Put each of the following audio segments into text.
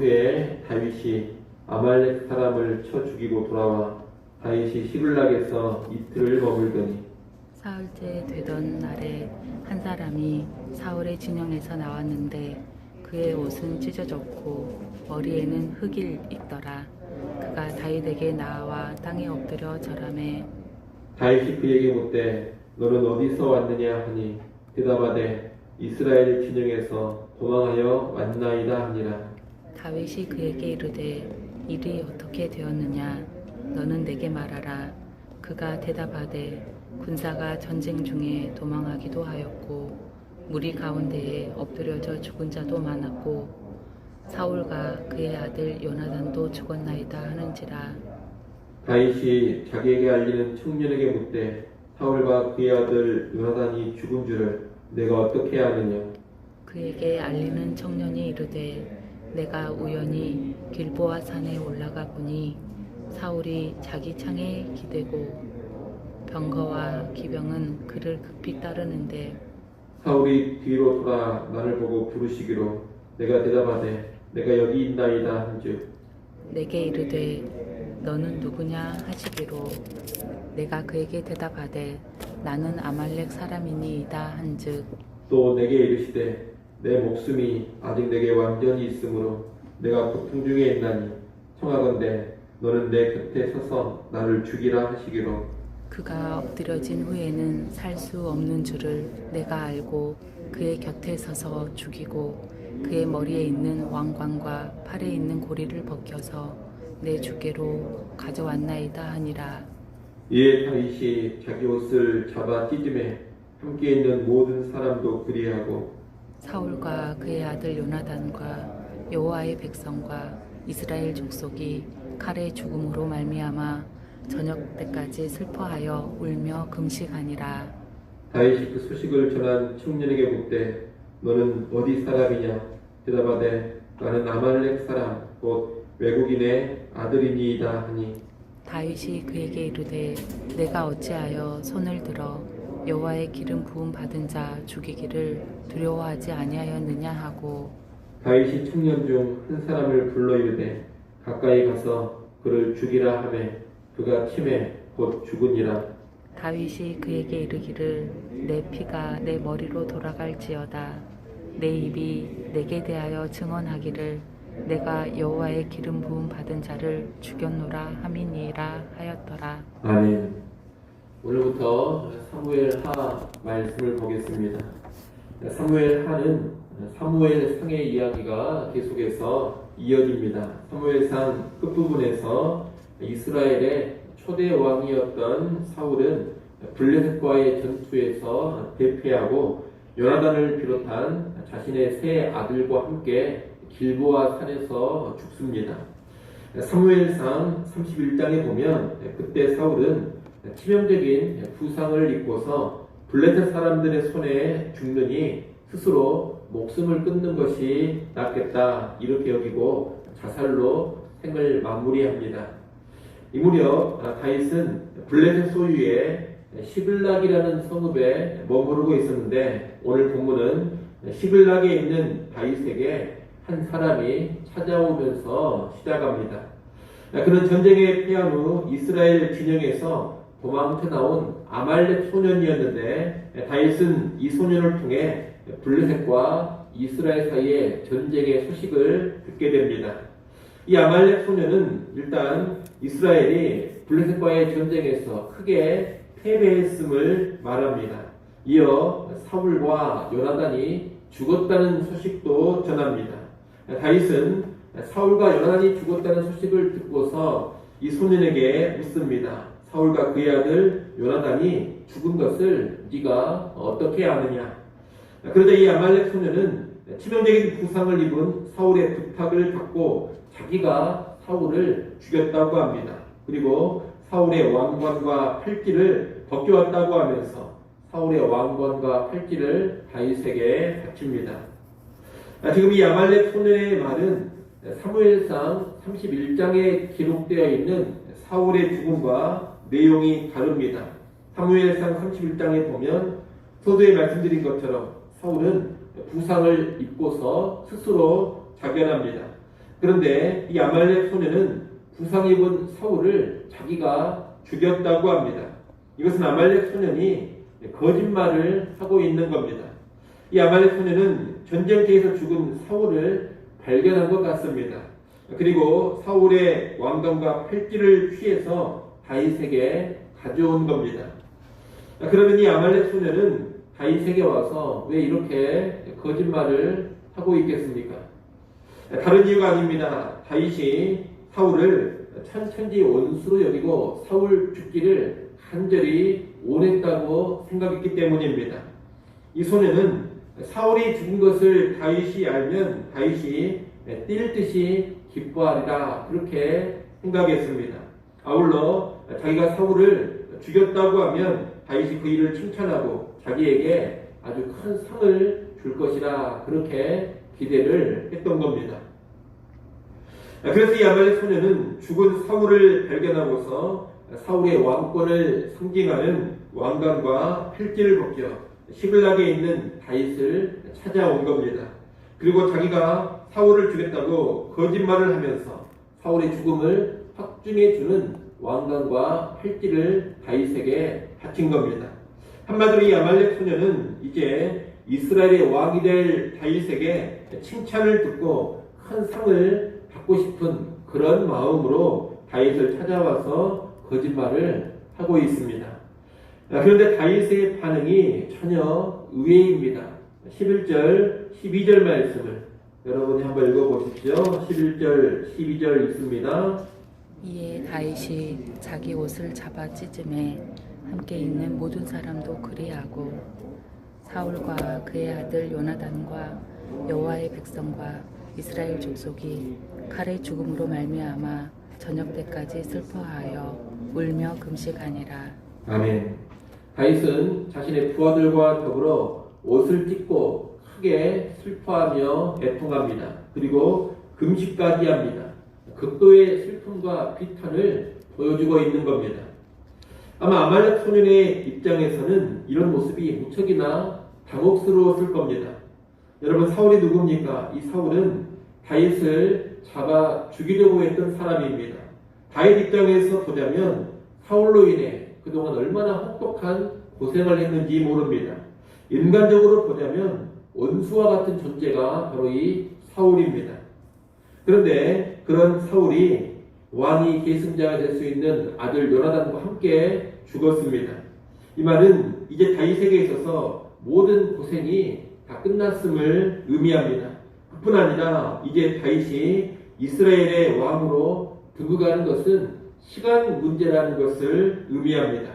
후에 다윗이 아말렉 사람을 쳐 죽이고 돌아와 다윗이 시글락에서 이틀을 머물더니 사흘째 되던 날에 한 사람이 사울의 진영에서 나왔는데 그의 옷은 찢어졌고 머리에는 흙이 있더라. 그가 다윗에게 나와 땅에 엎드려 절하매 다윗이 그에게 묻되 너는 어디서 왔느냐 하니 대답하되 이스라엘 진영에서 도망하여 왔나이다 하니라. 다윗이 그에게 이르되 일이 어떻게 되었느냐 너는 내게 말하라. 그가 대답하되 군사가 전쟁 중에 도망하기도 하였고 무리 가운데에 엎드려져 죽은 자도 많았고 사울과 그의 아들 요나단도 죽었나이다 하는지라. 다윗이 자기에게 알리는 청년에게 묻되 사울과 그의 아들 요나단이 죽은 줄을 내가 어떻게 아느냐. 그에게 알리는 청년이 이르되 내가 우연히 길보아 산에 올라가 보니 사울이 자기 창에 기대고 병거와 기병은 그를 급히 따르는데 사울이 뒤로 돌아 나를 보고 부르시기로 내가 대답하되 내가 여기 있나이다 한즉 내게 이르되 너는 누구냐 하시기로 내가 그에게 대답하되 나는 아말렉 사람이니이다 한즉 또 내게 이르시되 내 목숨이 아직 내게 완전히 있으므로 내가 고통 중에 있나니 청하건대 너는 내 곁에 서서 나를 죽이라 하시기로 그가 엎드려진 후에는 살 수 없는 줄을 내가 알고 그의 곁에 서서 죽이고 그의 머리에 있는 왕관과 팔에 있는 고리를 벗겨서 내 주께로 가져왔나이다 하니라. 이에 다윗이 자기 옷을 잡아 찢음에 함께 있는 모든 사람도 그리하고 사울과 그의 아들 요나단과 여호와의 백성과 이스라엘 족속이 칼의 죽음으로 말미암아 저녁 때까지 슬퍼하여 울며 금식하니라. 다윗이 그 소식을 전한 청년에게 묻되 너는 어디 사람이냐 대답하되 나는 아말렉 사람 곧 외국인의 아들이니이다 하니 다윗이 그에게 이르되 내가 어찌하여 손을 들어 여호와의 기름 부음 받은 자 죽이기를 두려워하지 아니하였느냐 하고 다윗이 청년 중 한 사람을 불러 이르되 가까이 가서 그를 죽이라 하매 그가 침에 곧 죽으니라. 다윗이 그에게 이르기를 내 피가 내 머리로 돌아갈지어다 내 입이 내게 대하여 증언하기를 내가 여호와의 기름 부음 받은 자를 죽였노라 함이니라 하였더라. 아멘. 오늘부터 사무엘하 말씀을 보겠습니다. 사무엘하는 사무엘상의 이야기가 계속해서 이어집니다. 사무엘상 끝부분에서 이스라엘의 초대 왕이었던 사울은 블레셋과의 전투에서 대패하고 요나단을 비롯한 자신의 세 아들과 함께 길보아 산에서 죽습니다. 사무엘상 31장에 보면 그때 사울은 치명적인 부상을 입고서 블레셋 사람들의 손에 죽느니 스스로 목숨을 끊는 것이 낫겠다 이렇게 여기고 자살로 생을 마무리합니다. 이 무렵 다윗은 블레셋 소유의 시글락이라는 성읍에 머무르고 있었는데 오늘 본문은 시글락에 있는 다윗에게 한 사람이 찾아오면서 시작합니다. 그는 전쟁에 패한 후 이스라엘 진영에서 도망쳐 나온 아말렉 소년이었는데 다윗은 이 소년을 통해 블레셋과 이스라엘 사이의 전쟁의 소식을 듣게 됩니다. 이 아말렉 소년은 일단 이스라엘이 블레셋과의 전쟁에서 크게 패배했음을 말합니다. 이어 사울과 요나단이 죽었다는 소식도 전합니다. 다윗은 사울과 요나단이 죽었다는 소식을 듣고서 이 소년에게 묻습니다. 사울과 그의 아들 요나단이 죽은 것을 네가 어떻게 아느냐? 그러자 이 아말렉 소년은 치명적인 부상을 입은 사울의 부탁을 받고 자기가 사울을 죽였다고 합니다. 그리고 사울의 왕관과 팔찌를 벗겨왔다고 하면서 사울의 왕관과 팔찌를 다윗에게 바칩니다. 지금 이 아말렉 소년의 말은 사무엘상 31장에 기록되어 있는 사울의 죽음과 내용이 다릅니다. 사무엘상 31장에 보면 서두에 말씀드린 것처럼 사울은 부상을 입고서 스스로 자결합니다. 그런데 이 아말렉 소년은 부상 입은 사울을 자기가 죽였다고 합니다. 이것은 아말렉 소년이 거짓말을 하고 있는 겁니다. 이 아말렉 소년은 전쟁터에서 죽은 사울을 발견한 것 같습니다. 그리고 사울의 왕관과 팔찌를 취해서 다윗에게 가져온 겁니다. 그러면 이 아말렉 소년은 다윗에게 와서 왜 이렇게 거짓말을 하고 있겠습니까? 다른 이유가 아닙니다. 다윗이 사울을 천천지 원수로 여기고 사울 죽기를 간절히 원했다고 생각했기 때문입니다. 이 소년은 사울이 죽은 것을 다윗이 알면 다윗이 뛸 듯이 기뻐하리라 그렇게 생각했습니다. 아울러 자기가 사울을 죽였다고 하면 다윗이 그 일을 칭찬하고 자기에게 아주 큰 상을 줄 것이라 그렇게 기대를 했던 겁니다. 그래서 이 아말렉 소년은 죽은 사울을 발견하고서 사울의 왕권을 상징하는 왕관과 팔찌를 벗겨 시글락에 있는 다윗을 찾아온 겁니다. 그리고 자기가 사울을 죽였다고 거짓말을 하면서 사울의 죽음을 확증해주는 왕관과 팔찌를 다윗에게 바친 겁니다. 한마디로 이 아말렉 소년은 이제 이스라엘의 왕이 될 다윗에게 칭찬을 듣고 큰 상을 받고 싶은 그런 마음으로 다윗을 찾아와서 거짓말을 하고 있습니다. 그런데 다윗의 반응이 전혀 의외입니다. 11절, 12절 말씀을 여러분이 한번 읽어보십시오. 11절, 12절 있습니다. 이에 다윗이 자기 옷을 잡아 찢음에 함께 있는 모든 사람도 그리하고 사울과 그의 아들 요나단과 여호와의 백성과 이스라엘 족속이 칼의 죽음으로 말미암아 저녁 때까지 슬퍼하여 울며 금식하니라. 아멘. 다윗은 자신의 부하들과 더불어 옷을 찢고 크게 슬퍼하며 애통합니다. 그리고 금식까지 합니다. 극도의 슬픔과 비탄을 보여주고 있는 겁니다. 아마 아말렉 소년의 입장에서는 이런 모습이 무척이나 당혹스러웠을 겁니다. 여러분, 사울이 누굽니까? 이 사울은 다윗을 잡아 죽이려고 했던 사람입니다. 다윗 입장에서 보자면 사울로 인해 그동안 얼마나 혹독한 고생을 했는지 모릅니다. 인간적으로 보자면 원수와 같은 존재가 바로 이 사울입니다. 그런데 그런 사울이 왕이 계승자가 될 수 있는 아들 요나단과 함께 죽었습니다. 이 말은 이제 다윗에게 있어서 모든 고생이 다 끝났음을 의미합니다. 그뿐 아니라 이제 다윗이 이스라엘의 왕으로 등극하는 것은 시간 문제라는 것을 의미합니다.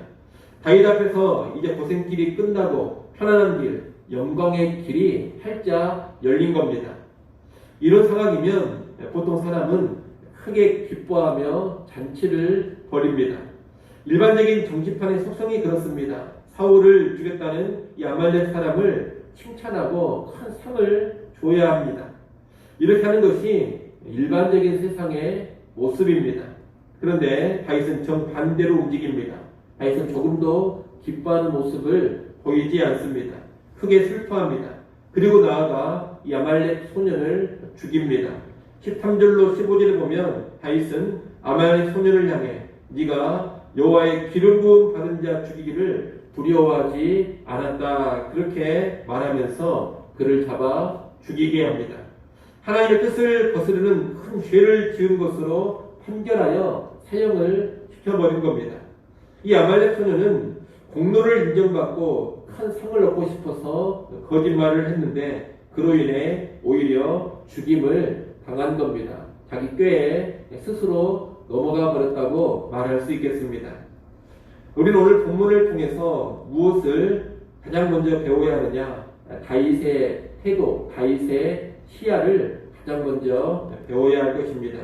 다윗 앞에서 이제 고생길이 끝나고 편안한 길, 영광의 길이 활짝 열린 겁니다. 이런 상황이면 보통 사람은 크게 기뻐하며 잔치를 벌입니다. 일반적인 정치판의 속성이 그렇습니다. 사울을 죽였다는 이 아말렉 사람을 칭찬하고 큰 상을 줘야 합니다. 이렇게 하는 것이 일반적인 세상의 모습입니다. 그런데 다윗은 정반대로 움직입니다. 다윗은 조금도 기뻐하는 모습을 보이지 않습니다. 크게 슬퍼합니다. 그리고 나아가 이 아말렉 소년을 죽입니다. 13절로 15절을 보면 다윗은 아말렉 소년을 향해 네가 여호와의 기름 부음 받은 자 죽이기를 두려워하지 않았다 그렇게 말하면서 그를 잡아 죽이게 합니다. 하나님의 뜻을 거스르는 큰 죄를 지은 것으로 판결하여 사형을 시켜버린 겁니다. 이 아말렉 소년은 공로를 인정받고 큰 상을 얻고 싶어서 거짓말을 했는데 그로 인해 오히려 죽임을 당한 겁니다. 자기 꾀에 스스로 넘어가 버렸다고 말할 수 있겠습니다. 우리는 오늘 본문을 통해서 무엇을 가장 먼저 배워야 하느냐? 다윗의 태도, 다윗의 시야를 가장 먼저 배워야 할 것입니다.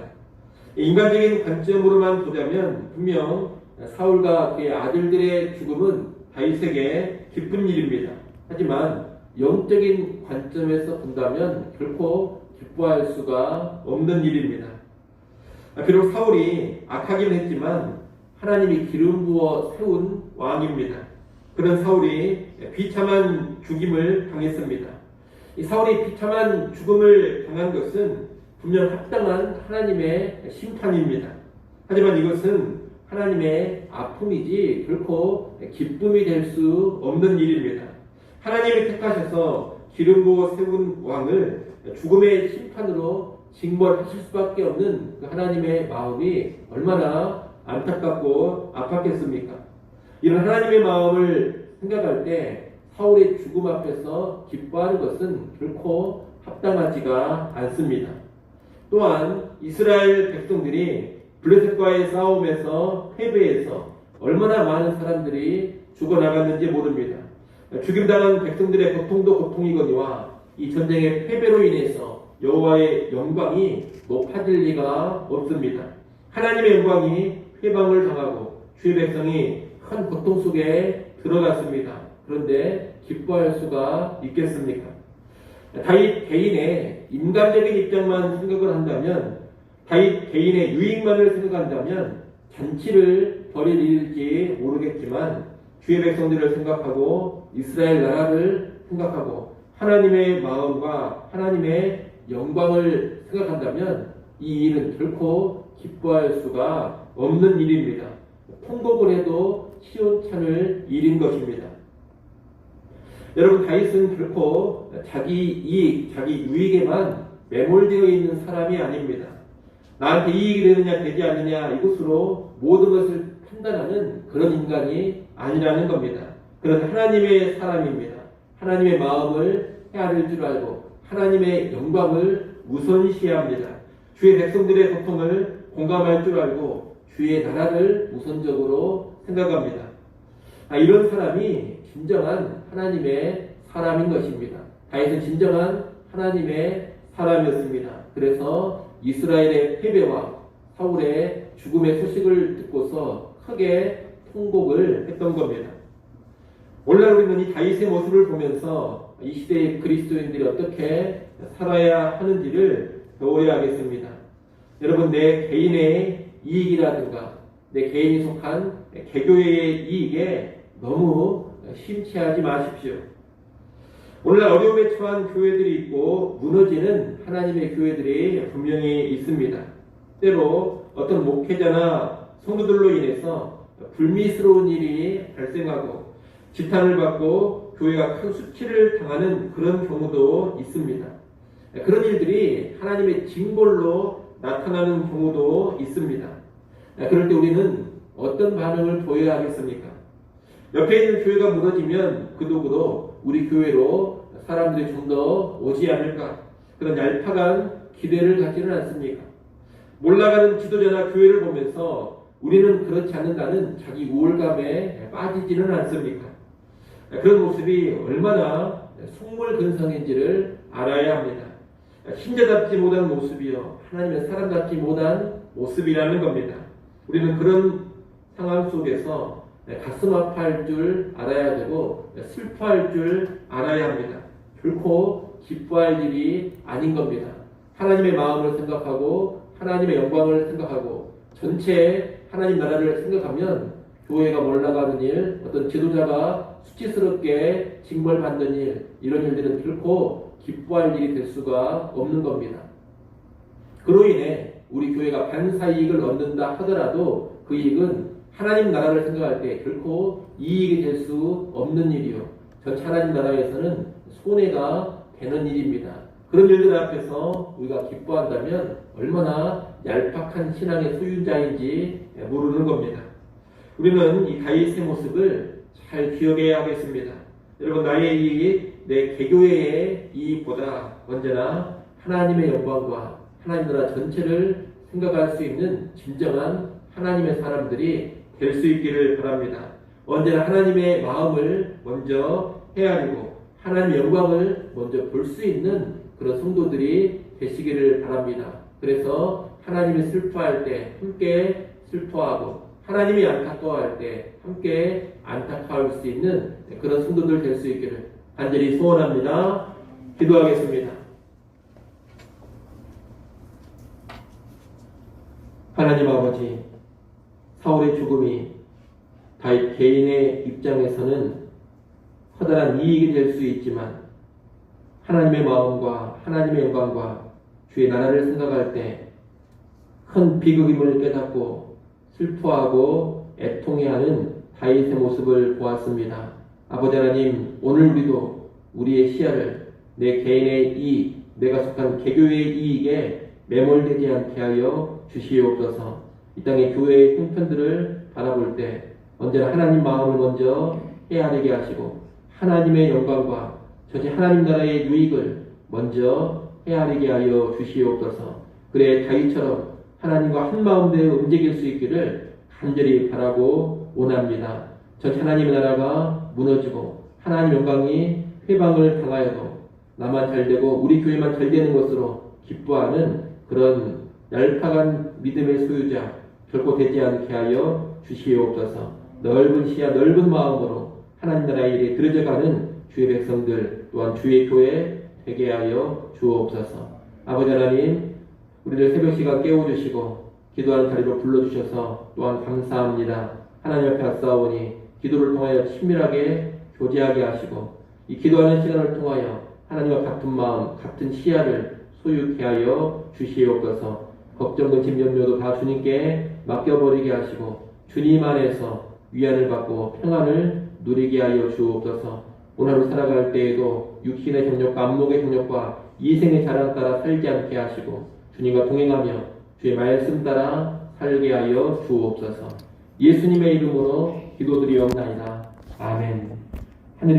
인간적인 관점으로만 보자면 분명 사울과 그의 아들들의 죽음은 다윗에게 기쁜 일입니다. 하지만 영적인 관점에서 본다면 결코 기뻐할 수가 없는 일입니다. 비록 사울이 악하긴 했지만 하나님이 기름 부어 세운 왕입니다. 그런 사울이 비참한 죽임을 당했습니다. 이 사울이 비참한 죽음을 당한 것은 분명 합당한 하나님의 심판입니다. 하지만 이것은 하나님의 아픔이지 결코 기쁨이 될 수 없는 일입니다. 하나님이 택하셔서 기름 부어 세운 왕을 죽음의 심판으로 징벌하실 수밖에 없는 그 하나님의 마음이 얼마나 안타깝고 아팠겠습니까? 이런 하나님의 마음을 생각할 때 사울의 죽음 앞에서 기뻐하는 것은 결코 합당하지가 않습니다. 또한 이스라엘 백성들이 블레셋과의 싸움에서 패배해서 얼마나 많은 사람들이 죽어나갔는지 모릅니다. 죽임당한 백성들의 고통도 고통이거니와 이 전쟁의 패배로 인해서 여호와의 영광이 높아질 리가 없습니다. 하나님의 영광이 회방을 당하고 주의 백성이 큰 고통 속에 들어갔습니다. 그런데 기뻐할 수가 있겠습니까? 다윗 개인의 인간적인 입장만 생각을 한다면, 다윗 개인의 유익만을 생각한다면 잔치를 벌일 일일지 모르겠지만 주의 백성들을 생각하고 이스라엘 나라를 생각하고 하나님의 마음과 하나님의 영광을 생각한다면 이 일은 결코 기뻐할 수가 없는 일입니다. 통곡을 해도 시원찮을 일인 것입니다. 여러분, 다윗은 결코 자기 이익, 자기 유익에만 매몰되어 있는 사람이 아닙니다. 나한테 이익이 되느냐 되지 않느냐 이것으로 모든 것을 판단하는 그런 인간이 아니라는 겁니다. 그런 하나님의 사람입니다. 하나님의 마음을 헤아릴 줄 알고 하나님의 영광을 우선시합니다. 주의 백성들의 고통을 공감할 줄 알고 주의 나라를 우선적으로 생각합니다. 이런 사람이 진정한 하나님의 사람인 것입니다. 다윗은 진정한 하나님의 사람이었습니다. 그래서 이스라엘의 패배와 사울의 죽음의 소식을 듣고서 크게 통곡을 했던 겁니다. 오늘날 우리는 이 다윗의 모습을 보면서 이 시대의 그리스도인들이 어떻게 살아야 하는지를 배워야 하겠습니다. 여러분, 내 개인의 이익이라든가 내 개인이 속한 개교회의 이익에 너무 심취하지 마십시오. 오늘날 어려움에 처한 교회들이 있고 무너지는 하나님의 교회들이 분명히 있습니다. 때로 어떤 목회자나 성도들로 인해서 불미스러운 일이 발생하고 지탄을 받고 교회가 큰 수치를 당하는 그런 경우도 있습니다. 그런 일들이 하나님의 징벌로 나타나는 경우도 있습니다. 그럴 때 우리는 어떤 반응을 보여야 하겠습니까? 옆에 있는 교회가 무너지면 그도그도 우리 교회로 사람들이 좀 더 오지 않을까, 그런 얄팍한 기대를 갖지는 않습니까? 몰라가는 지도자나 교회를 보면서 우리는 그렇지 않는다는 자기 우월감에 빠지지는 않습니까? 그런 모습이 얼마나 속물근성인지를 알아야 합니다. 신자답지 못한 모습이요, 하나님의 사람답지 못한 모습이라는 겁니다. 우리는 그런 상황 속에서 가슴 아파할 줄 알아야 되고 슬퍼할 줄 알아야 합니다. 결코 기뻐할 일이 아닌 겁니다. 하나님의 마음을 생각하고 하나님의 영광을 생각하고 전체 하나님 나라를 생각하면 교회가 몰락하는 일, 어떤 지도자가 수치스럽게 징벌받는 일, 이런 일들은 결코 기뻐할 일이 될 수가 없는 겁니다. 그로 인해 우리 교회가 반사이익을 얻는다 하더라도 그 이익은 하나님 나라를 생각할 때 결코 이익이 될 수 없는 일이요, 전체 하나님 나라에서는 손해가 되는 일입니다. 그런 일들 앞에서 우리가 기뻐한다면 얼마나 얄팍한 신앙의 소유자인지 모르는 겁니다. 우리는 이 다윗의 모습을 잘 기억해야 하겠습니다. 여러분, 나의 이익, 내 개교회의 이익보다 언제나 하나님의 영광과 하나님 나라 전체를 생각할 수 있는 진정한 하나님의 사람들이 될 수 있기를 바랍니다. 언제나 하나님의 마음을 먼저 헤아리고 하나님의 영광을 먼저 볼 수 있는 그런 성도들이 되시기를 바랍니다. 그래서 하나님이 슬퍼할 때 함께 슬퍼하고 하나님이 안타까워할 때 함께 안타까울 수 있는 그런 성도들 될 수 있기를 간절히 소원합니다. 기도하겠습니다. 하나님 아버지, 사울의 죽음이 다윗 개인의 입장에서는 커다란 이익이 될 수 있지만 하나님의 마음과 하나님의 영광과 주의 나라를 생각할 때 큰 비극임을 깨닫고 슬퍼하고 애통해하는 다윗의 모습을 보았습니다. 아버지 하나님, 오늘 우리도 우리의 시야를 내 개인의 이익, 내가 속한 개교회의 이익에 매몰되지 않게 하여 주시옵소서. 이 땅의 교회의 형편들을 바라볼 때 언제나 하나님 마음을 먼저 헤아리게 하시고 하나님의 영광과 전체 하나님 나라의 유익을 먼저 헤아리게 하여 주시옵소서. 그래 다윗처럼 하나님과 한 마음 되어 움직일 수 있기를 간절히 바라고 원합니다. 전체 하나님의 나라가 무너지고 하나님 영광이 회방을 당하여도 나만 잘되고 우리 교회만 잘되는 것으로 기뻐하는 그런 얄팍한 믿음의 소유자 결코 되지 않게 하여 주시옵소서. 넓은 시야 넓은 마음으로 하나님 나라의 일에 들어져가는 주의 백성들 또한 주의 교회 되게 하여 주옵소서. 아버지 하나님, 우리를 새벽 시간 깨워주시고 기도하는 자리로 불러주셔서 또한 감사합니다. 하나님 앞에 왔사오니 기도를 통하여 친밀하게 교제하게 하시고 이 기도하는 시간을 통하여 하나님과 같은 마음 같은 시야를 소유케 하여 주시옵소서. 걱정, 근심, 염려도 다 주님께 맡겨버리게 하시고 주님 안에서 위안을 받고 평안을 누리게 하여 주옵소서. 오늘 하루 살아갈 때에도 육신의 정욕과 안목의 정욕과 이생의 자랑 따라 살지 않게 하시고 주님과 동행하며 주의 말씀 따라 살게 하여 주옵소서. 예수님의 이름으로 기도드리옵나이다. 아멘.